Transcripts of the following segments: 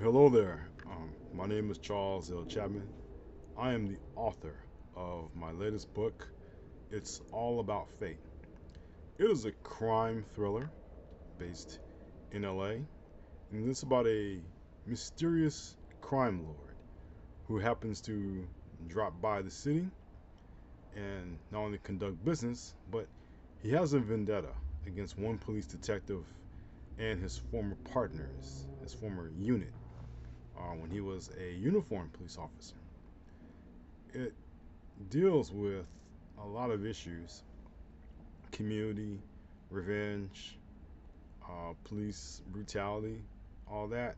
Hello there. My name is Charles L. Chapman. I am the author of my latest book. It's all about fate. It is a crime thriller based in LA, and it's about a mysterious crime lord who happens to drop by the city and not only conduct business, but he has a vendetta against one police detective and his former partners, his former unit, when he was a uniformed police officer. It deals with a lot of issues: community, revenge, police brutality, all that.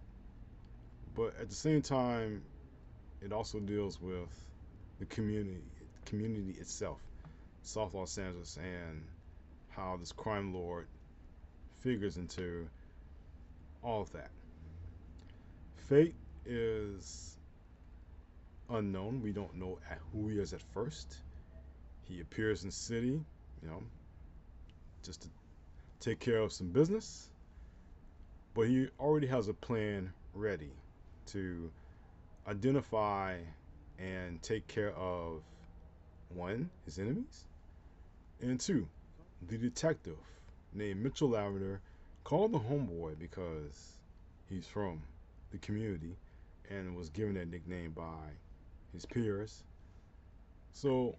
But at the same time, it also deals with the community itself, South Los Angeles, and how this crime lord figures into all of that. Fate is unknown. We don't know who he is at first. He appears in the city, you know, just to take care of some business, but he already has a plan ready to identify and take care of one, his enemies, and two, the detective named Mitchell Lavender, called the homeboy because he's from the community and was given that nickname by his peers. So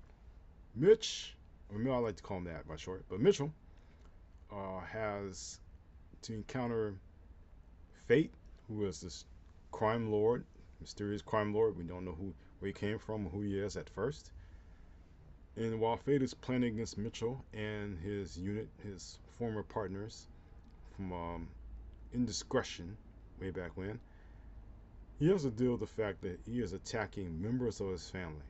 Mitch, or maybe I like to call him that by short, but Mitchell has to encounter Fate, who is this crime lord, mysterious crime lord. We don't know where he came from, or who he is at first. And while Fate is planning against Mitchell and his unit, his former partners, from indiscretion way back when, he has to deal with the fact that he is attacking members of his family.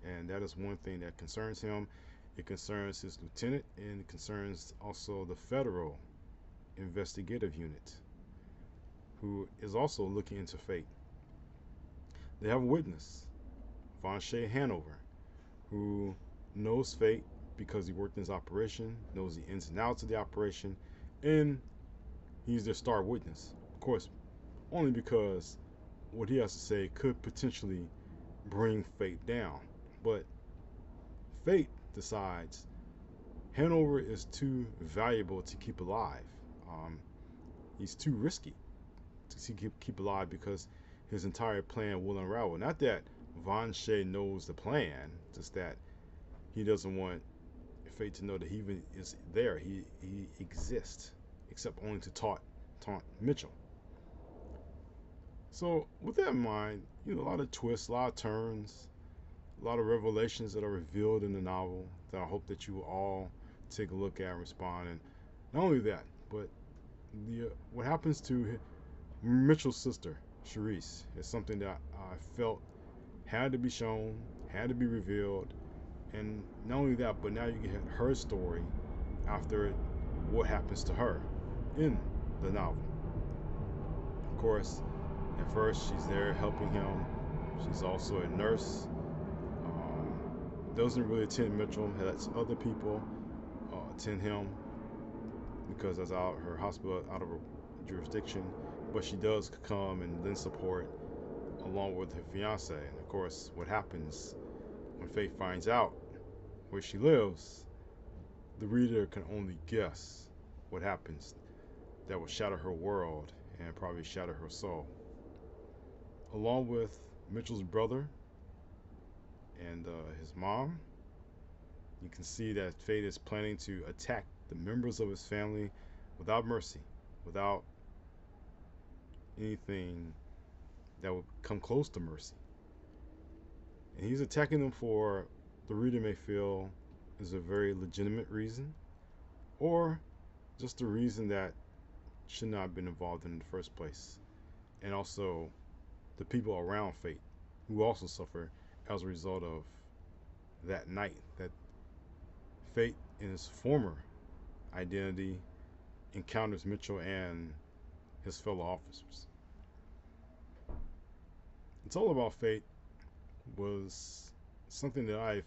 And that is one thing that concerns him. It concerns his lieutenant, and it concerns also the federal investigative unit, who is also looking into Fate. They have a witness, Von Shea Hanover, who knows Fate because he worked in his operation, knows the ins and outs of the operation, and he's their star witness. Of course, only because what he has to say could potentially bring Fate down. But Fate decides Hanover is too valuable to keep alive. Um, he's too risky to keep alive because his entire plan will unravel. Not that Von Shea knows the plan, just that he doesn't want Fate to know that he even is there. He exists, except only to taunt Mitchell. So with that in mind, a lot of twists, a lot of turns, a lot of revelations that are revealed in the novel that I hope that you will all take a look at and respond. And not only that, but the what happens to Mitchell's sister, Charisse, is something that I felt had to be shown, had to be revealed. And not only that, but now you get her story after what happens to her in the novel. Of course, at first she's there helping him. She's also a nurse. Doesn't really attend Mitchell. Has other people attend him because that's out her hospital, out of her jurisdiction. But she does come and lend support along with her fiance. And of course, what happens when Faith finds out where she lives, the reader can only guess what happens that will shatter her world and probably shatter her soul. Along with Mitchell's brother and his mom, you can see that Fate is planning to attack the members of his family without mercy, without anything that would come close to mercy. And he's attacking them for, the reader may feel, is a very legitimate reason, or just a reason that should not have been involved in the first place. And also the people around Fate, who also suffer as a result of that night that Fate in his former identity encounters Mitchell and his fellow officers. It's All About Fate was something that I've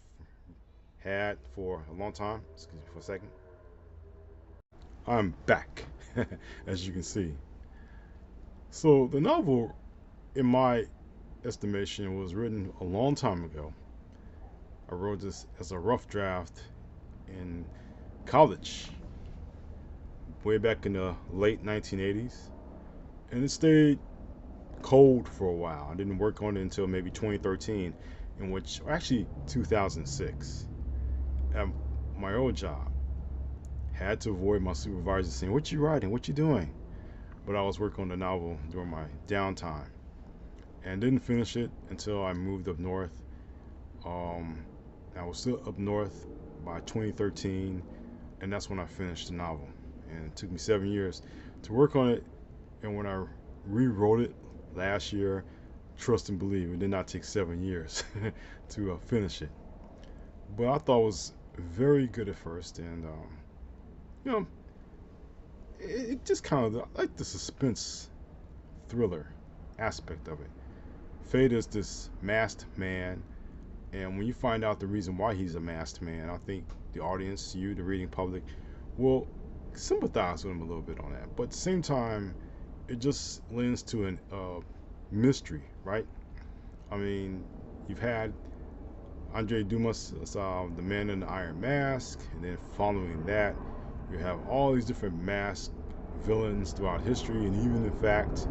had for a long time. Excuse me for a second. I'm back, as you can see. So the novel in my estimation, it was written a long time ago. I wrote this as a rough draft in college, way back in the late 1980s, and it stayed cold for a while. I didn't work on it until maybe 2013, in which actually 2006, at my old job. Had to avoid my supervisor saying, "What you writing? What you doing?" But I was working on the novel during my downtime and didn't finish it until I moved up north. Um, I was still up north by 2013, and that's when I finished the novel. And it took me 7 years to work on it. And when I rewrote it last year, trust and believe, it did not take 7 years to finish it. But I thought it was very good at first, and you know, it just kind of I like the suspense thriller aspect of it. Fate is this masked man, and when you find out the reason why he's a masked man, I think the audience, you, the reading public, will sympathize with him a little bit on that. But at the same time, it just lends to an mystery, right? I mean, you've had Andre Dumas, the Man in the Iron Mask, and then following that, you have all these different masked villains throughout history, and even in fact,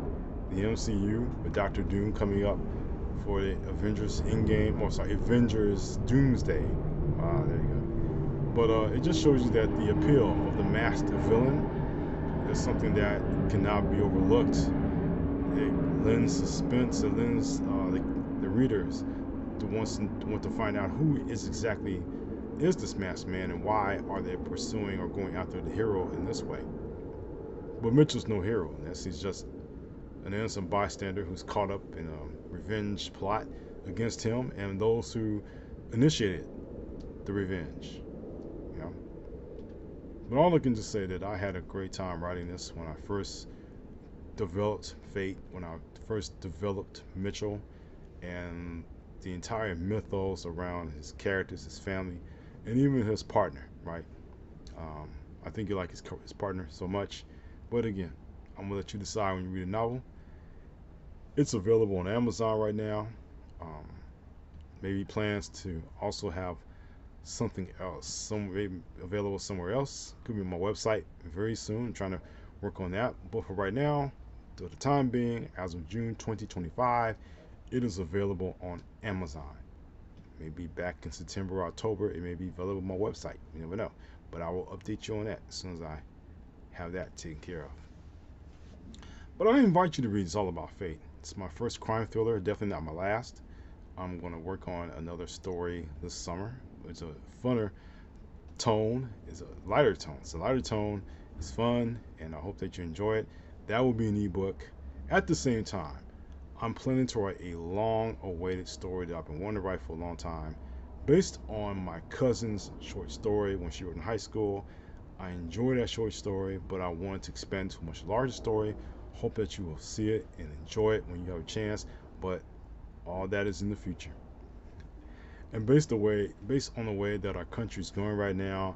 the MCU with Doctor Doom coming up for the Avengers Endgame, or sorry, Avengers Doomsday. There you go. But it just shows you that the appeal of the masked villain is something that cannot be overlooked. It lends suspense. It lends the readers to want to find out who is exactly is this masked man and why are they pursuing or going after the hero in this way. But Mitchell's no hero. He's just an innocent bystander who's caught up in a revenge plot against him and those who initiated the revenge. You know? But all I can just say that I had a great time writing this when I first developed Fate, when I first developed Mitchell, and the entire mythos around his characters, his family, and even his partner, right? I think you like his partner so much. But again, I'm going to let you decide when you read a novel. It's available on Amazon right now. Um, Maybe plans to also have something else, maybe available somewhere else. Could be on my website very soon. I'm trying to work on that. But for right now, to the time being, as of June 2025, it is available on Amazon. Maybe back in September or October, it may be available on my website. You never know. But I will update you on that as soon as I have that taken care of. But I invite you to read It's All About Fate. It's my first crime thriller, definitely not my last. I'm going to work on another story this summer. It's a funner tone. It's a lighter tone. It's a lighter tone. It's fun, and I hope that you enjoy it. That will be an ebook. At the same time, I'm planning to write a long-awaited story that I've been wanting to write for a long time, based on my cousin's short story when she was in high school. I enjoyed that short story, but I wanted to expand to a much larger story. Hope that you will see it and enjoy it when you have a chance, but all that is in the future. And based on the way that our country is going right now,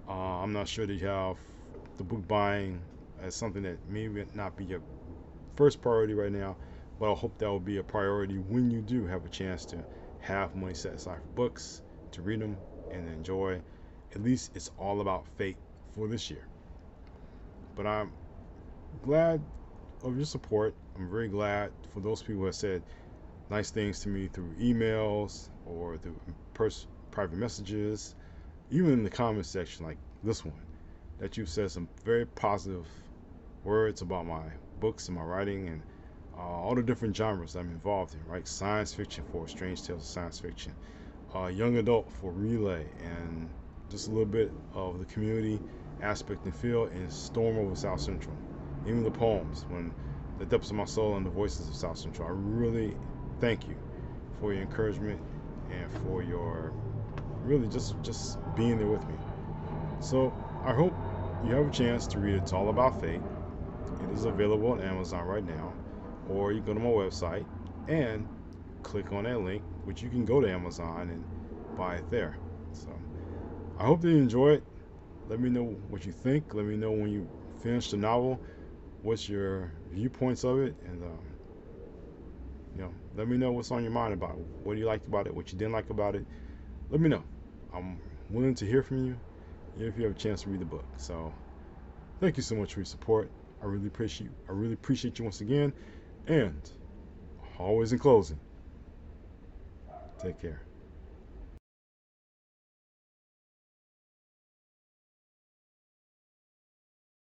I'm not sure that you have the book buying as something that may not be your first priority right now, but I hope that will be a priority when you do have a chance to have money set aside for books, to read them and enjoy. At least It's All About Fate for this year. But I'm glad of your support. I'm very glad for those people who have said nice things to me through emails or through private messages, even in the comment section like this one, that you've said some very positive words about my books and my writing and all the different genres I'm involved in, right? Science fiction for Strange Tales of Science Fiction, young adult for Relay, and just a little bit of the community aspect and feel in Storm over South Central. Even the poems, when the depths of my soul and the voices of South Central. I really thank you for your encouragement and for your really just being there with me. So I hope you have a chance to read It's All About Fate. It is available on Amazon right now, or you go to my website and click on that link, which you can go to Amazon and buy it there. So I hope that you enjoy it. Let me know what you think. Let me know when you finish the novel, what's your viewpoints of it, and let me know what's on your mind about it. What you liked about it, what you didn't like about it. Let me know. I'm willing to hear from you if you have a chance to read the book. So thank you so much for your support. I really appreciate you once again. And always in closing, take care.